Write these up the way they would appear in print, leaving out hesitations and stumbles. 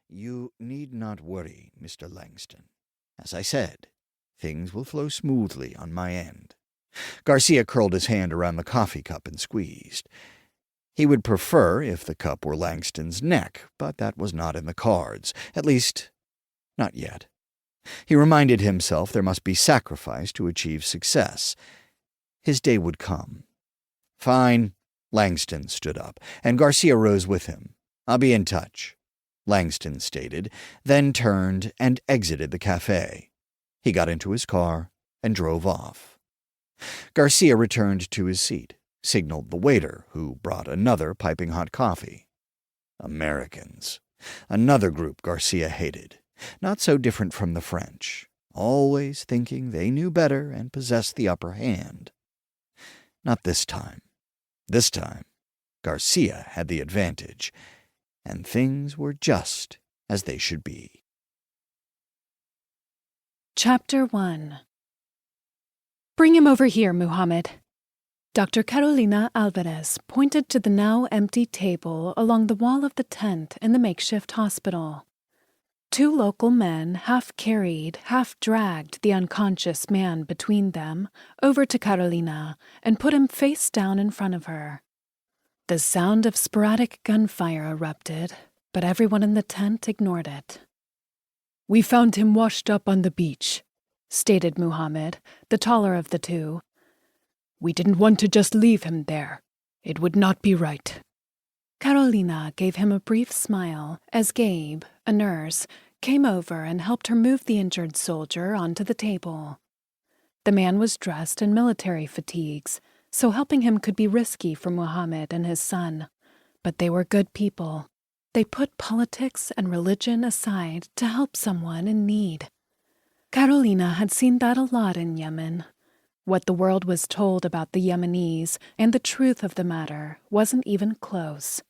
You need not worry, Mr. Langston. As I said, things will flow smoothly on my end. Garcia curled his hand around the coffee cup and squeezed. He would prefer if the cup were Langston's neck, but that was not in the cards, at least, not yet. He reminded himself there must be sacrifice to achieve success. His day would come. Fine. Langston stood up, and Garcia rose with him. I'll be in touch, Langston stated, then turned and exited the cafe. He got into his car and drove off. Garcia returned to his seat, signaled the waiter, who brought another piping hot coffee. Americans. Another group Garcia hated. Not so different from the French, always thinking they knew better and possessed the upper hand. Not this time. This time, Garcia had the advantage, and things were just as they should be. Chapter 1. Bring him over here, Muhammad. Dr. Carolina Alvarez pointed to the now empty table along the wall of the tent in the makeshift hospital. Two local men half-carried, half-dragged the unconscious man between them over to Carolina and put him face down in front of her. The sound of sporadic gunfire erupted, but everyone in the tent ignored it. "We found him washed up on the beach," stated Muhammad, the taller of the two. "We didn't want to just leave him there. It would not be right." Carolina gave him a brief smile as Gabe, a nurse, came over and helped her move the injured soldier onto the table. The man was dressed in military fatigues, so helping him could be risky for Muhammad and his son. But they were good people. They put politics and religion aside to help someone in need. Carolina had seen that a lot in Yemen. What the world was told about the Yemenis and the truth of the matter wasn't even close.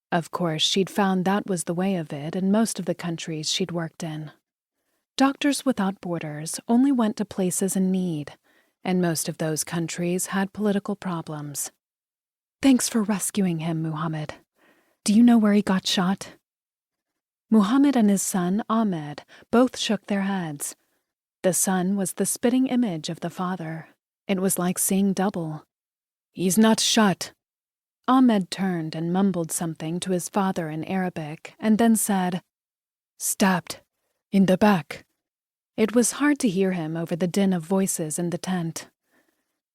Of course, she'd found that was the way of it in most of the countries she'd worked in. Doctors Without Borders only went to places in need, and most of those countries had political problems. "Thanks for rescuing him, Muhammad. Do you know where he got shot?" Muhammad and his son, Ahmed, both shook their heads. The son was the spitting image of the father. It was like seeing double. "He's not shot." Ahmed turned and mumbled something to his father in Arabic, and then said, "Stabbed. In the back." It was hard to hear him over the din of voices in the tent.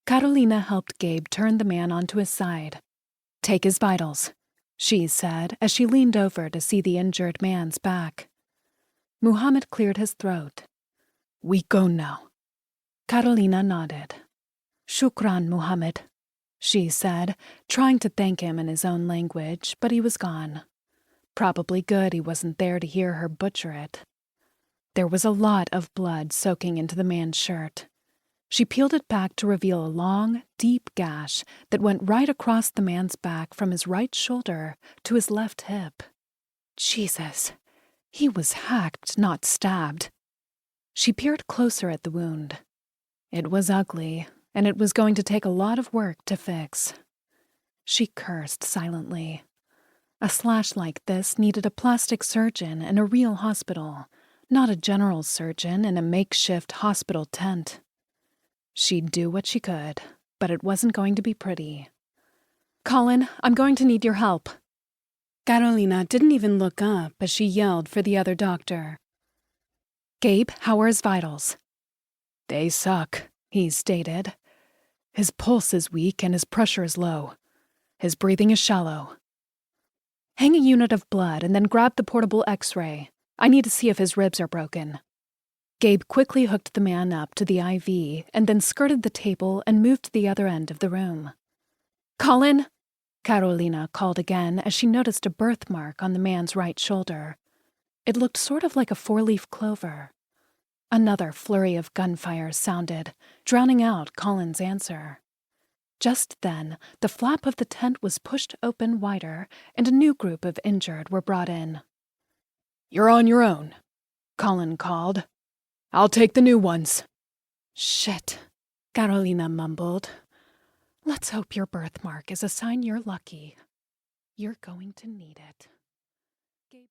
Carolina helped Gabe turn the man onto his side. "Take his vitals," she said as she leaned over to see the injured man's back. Muhammad cleared his throat. "We go now." Carolina nodded. "Shukran, Muhammad," she said, trying to thank him in his own language, but he was gone. Probably good he wasn't there to hear her butcher it. There was a lot of blood soaking into the man's shirt. She peeled it back to reveal a long, deep gash that went right across the man's back from his right shoulder to his left hip. Jesus, he was hacked, not stabbed. She peered closer at the wound. It was ugly, and it was going to take a lot of work to fix. She cursed silently. A slash like this needed a plastic surgeon in a real hospital, not a general surgeon in a makeshift hospital tent. She'd do what she could, but it wasn't going to be pretty. "Colin, I'm going to need your help." Carolina didn't even look up as she yelled for the other doctor. "Gabe, how are his vitals?" "They suck," he stated. "His pulse is weak and his pressure is low. His breathing is shallow." "Hang a unit of blood and then grab the portable X-ray. I need to see if his ribs are broken." Gabe quickly hooked the man up to the IV and then skirted the table and moved to the other end of the room. "Colin!" Carolina called again as she noticed a birthmark on the man's right shoulder. It looked sort of like a four-leaf clover. Another flurry of gunfire sounded, drowning out Colin's answer. Just then, the flap of the tent was pushed open wider, and a new group of injured were brought in. "You're on your own," Colin called. "I'll take the new ones." "Shit," Carolina mumbled. "Let's hope your birthmark is a sign you're lucky. You're going to need it."